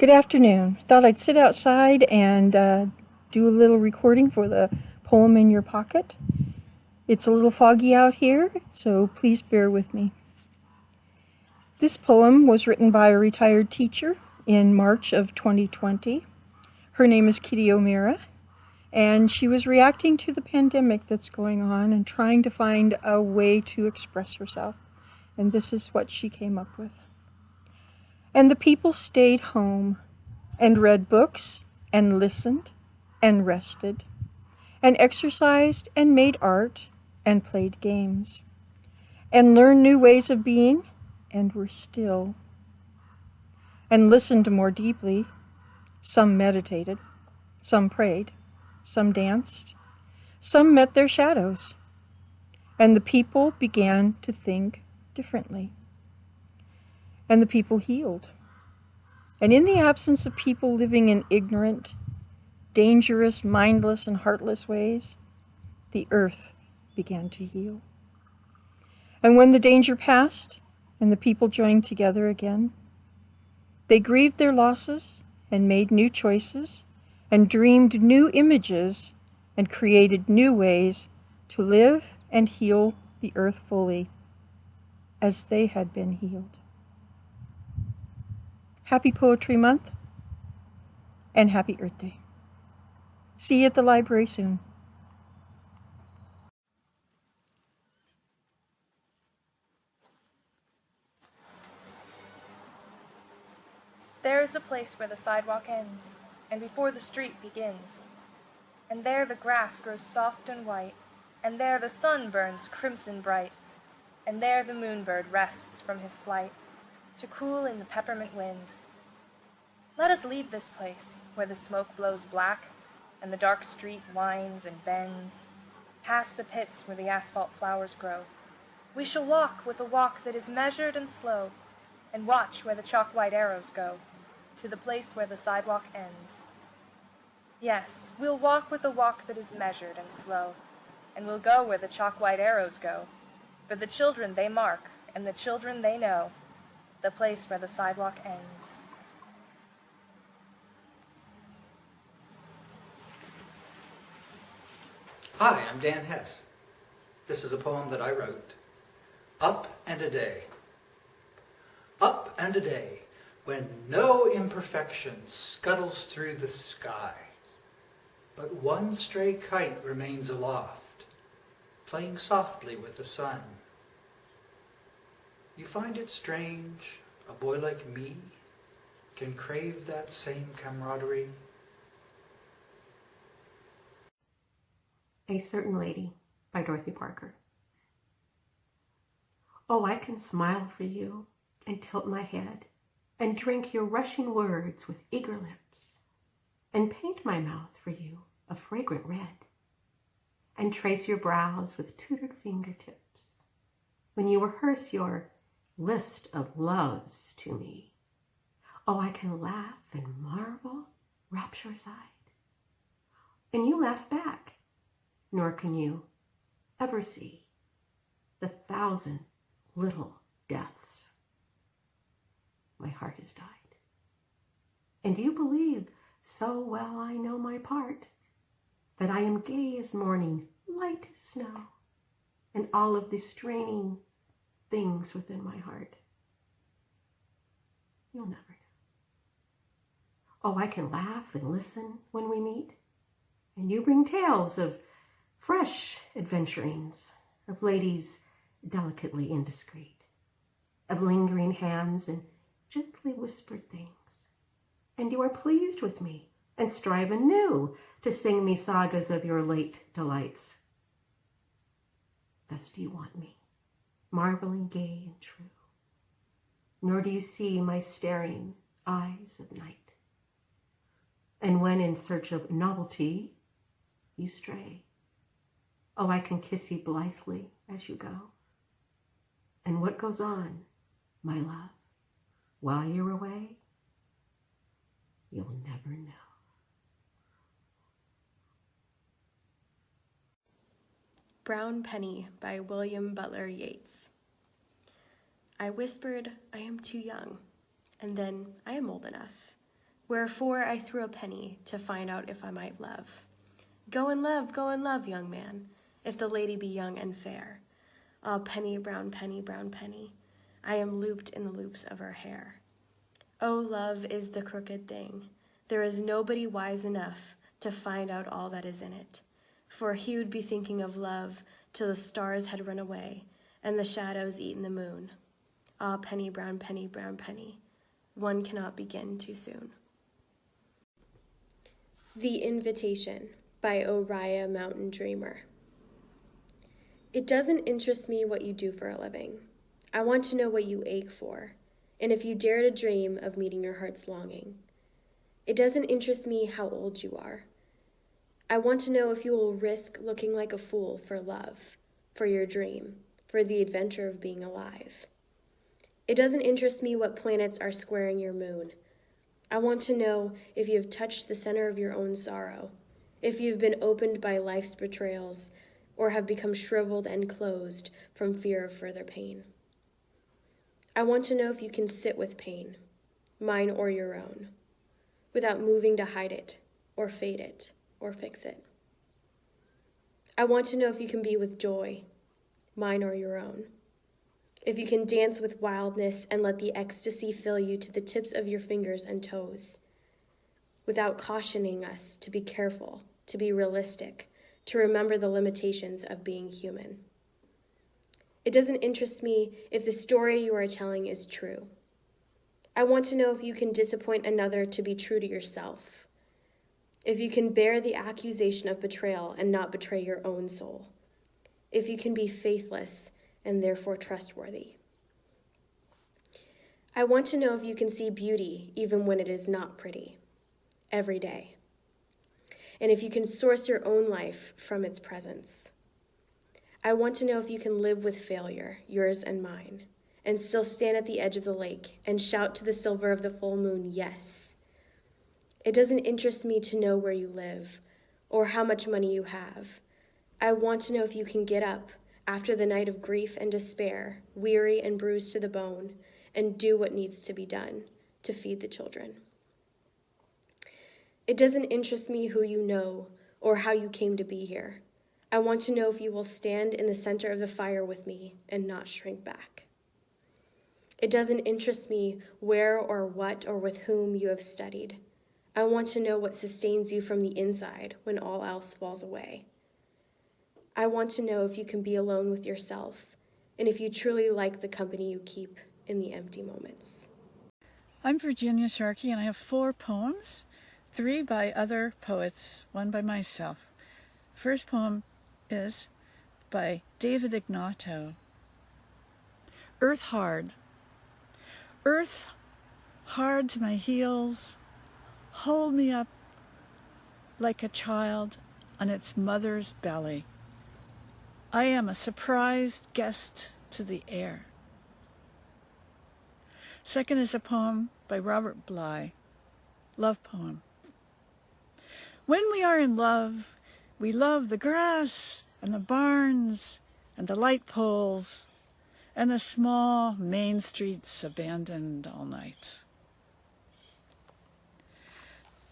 Good afternoon. Thought I'd sit outside and do a little recording for the poem in your pocket. It's a little foggy out here, so please bear with me. This poem was written by a retired teacher in March of 2020. Her name is Kitty O'Meara, and she was reacting to the pandemic that's going on and trying to find a way to express herself. And this is what she came up with. And the people stayed home and read books and listened and rested and exercised and made art and played games and learned new ways of being and were still and listened more deeply. Some meditated, some prayed, some danced, some met their shadows, and the people began to think differently. And the people healed. And in the absence of people living in ignorant, dangerous, mindless, and heartless ways, the earth began to heal. And when the danger passed and the people joined together again, they grieved their losses and made new choices and dreamed new images and created new ways to live and heal the earth fully as they had been healed. Happy Poetry Month and happy Earth Day. See you at the library soon. There is a place where the sidewalk ends, and before the street begins. And there the grass grows soft and white, and there the sun burns crimson bright, and there the moonbird rests from his flight, to cool in the peppermint wind. Let us leave this place, where the smoke blows black, and the dark street winds and bends, past the pits where the asphalt flowers grow. We shall walk with a walk that is measured and slow, and watch where the chalk-white arrows go, to the place where the sidewalk ends. Yes, we'll walk with a walk that is measured and slow, and we'll go where the chalk-white arrows go, for the children they mark, and the children they know, the place where the sidewalk ends. Hi, I'm Dan Hess. This is a poem that I wrote. Up and a day. Up and a day, when no imperfection scuttles through the sky, but one stray kite remains aloft, playing softly with the sun. You find it strange a boy like me can crave that same camaraderie? A Certain Lady by Dorothy Parker. Oh, I can smile for you and tilt my head and drink your rushing words with eager lips and paint my mouth for you a fragrant red and trace your brows with tutored fingertips when you rehearse your list of loves to me. Oh, I can laugh and marvel rapture-side, and you laugh back, nor can you ever see the 1,000 little deaths. My heart has died. And you believe, so well I know my part, that I am gay as morning, light as snow, and all of the straining things within my heart. You'll never know. Oh, I can laugh and listen when we meet, and you bring tales of fresh adventurings, of ladies delicately indiscreet, of lingering hands and gently whispered things. And you are pleased with me and strive anew to sing me sagas of your late delights. Thus do you want me, marveling gay and true, nor do you see my staring eyes of night. And when in search of novelty you stray, oh, I can kiss you blithely as you go. And what goes on, my love, while you're away, you'll never know. Brown Penny by William Butler Yeats. I whispered, I am too young, and then I am old enough. Wherefore I threw a penny to find out if I might love. Go and love, young man, if the lady be young and fair. Ah, penny, brown penny, I am looped in the loops of her hair. Oh, love is the crooked thing. There is nobody wise enough to find out all that is in it. For he would be thinking of love till the stars had run away and the shadows eaten the moon. Ah, penny, brown penny, one cannot begin too soon. The Invitation by Oriah Mountain Dreamer. It doesn't interest me what you do for a living. I want to know what you ache for, and if you dare to dream of meeting your heart's longing. It doesn't interest me how old you are. I want to know if you will risk looking like a fool for love, for your dream, for the adventure of being alive. It doesn't interest me what planets are squaring your moon. I want to know if you have touched the center of your own sorrow, if you've been opened by life's betrayals, or have become shriveled and closed from fear of further pain. I want to know if you can sit with pain, mine or your own, without moving to hide it, or fade it, or fix it. I want to know if you can be with joy, mine or your own, if you can dance with wildness and let the ecstasy fill you to the tips of your fingers and toes, without cautioning us to be careful, to be realistic, to remember the limitations of being human. It doesn't interest me if the story you are telling is true. I want to know if you can disappoint another to be true to yourself, if you can bear the accusation of betrayal and not betray your own soul, if you can be faithless and therefore trustworthy. I want to know if you can see beauty even when it is not pretty, every day, and if you can source your own life from its presence. I want to know if you can live with failure, yours and mine, and still stand at the edge of the lake and shout to the silver of the full moon, yes. It doesn't interest me to know where you live or how much money you have. I want to know if you can get up after the night of grief and despair, weary and bruised to the bone, and do what needs to be done to feed the children. It doesn't interest me who you know or how you came to be here. I want to know if you will stand in the center of the fire with me and not shrink back. It doesn't interest me where or what or with whom you have studied. I want to know what sustains you from the inside when all else falls away. I want to know if you can be alone with yourself and if you truly like the company you keep in the empty moments. I'm Virginia Sharkey, and I have 4 poems, 3 by other poets, 1 by myself. First poem is by David Ignato. Earth hard. Earth hard to my heels, hold me up like a child on its mother's belly. I am a surprised guest to the air. Second is a poem by Robert Bly, love poem. When we are in love, we love the grass and the barns and the light poles and the small main streets abandoned all night.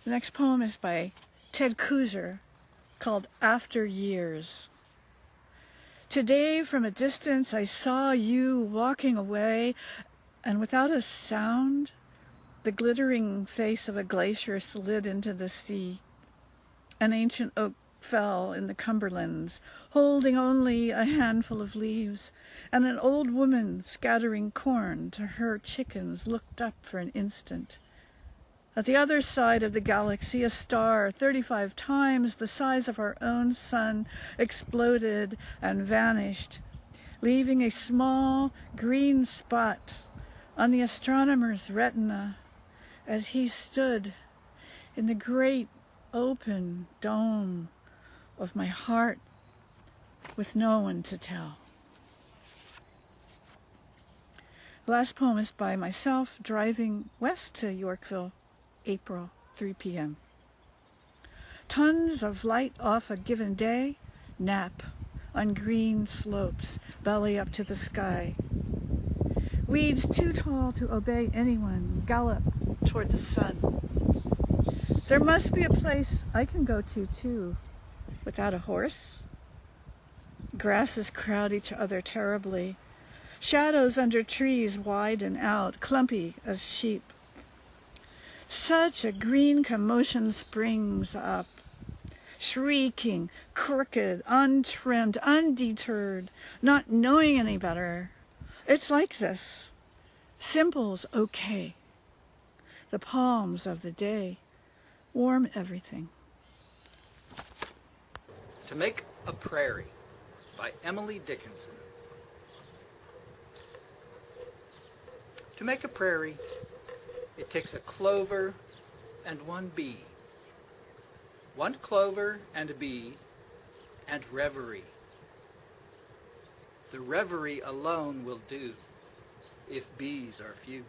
The next poem is by Ted Kooser, called After Years. Today, from a distance, I saw you walking away, and without a sound, the glittering face of a glacier slid into the sea. An ancient oak fell in the Cumberlands, holding only a handful of leaves, and an old woman scattering corn to her chickens looked up for an instant. At the other side of the galaxy, a star 35 times the size of our own sun exploded and vanished, leaving a small green spot on the astronomer's retina as he stood in the great open dome of my heart with no one to tell. The last poem is by myself, driving west to Yorkville, April, 3 p.m. Tons of light off a given day, nap on green slopes, belly up to the sky. Weeds too tall to obey anyone gallop toward the sun. There must be a place I can go to too, without a horse. Grasses crowd each other terribly. Shadows under trees widen out, clumpy as sheep. Such a green commotion springs up, shrieking, crooked, untrimmed, undeterred, not knowing any better. It's like this. Simple's okay. The palms of the day warm everything. To Make a Prairie by Emily Dickinson. To make a prairie, it takes a clover and one bee. One clover and a bee, and reverie. The reverie alone will do, if bees are few.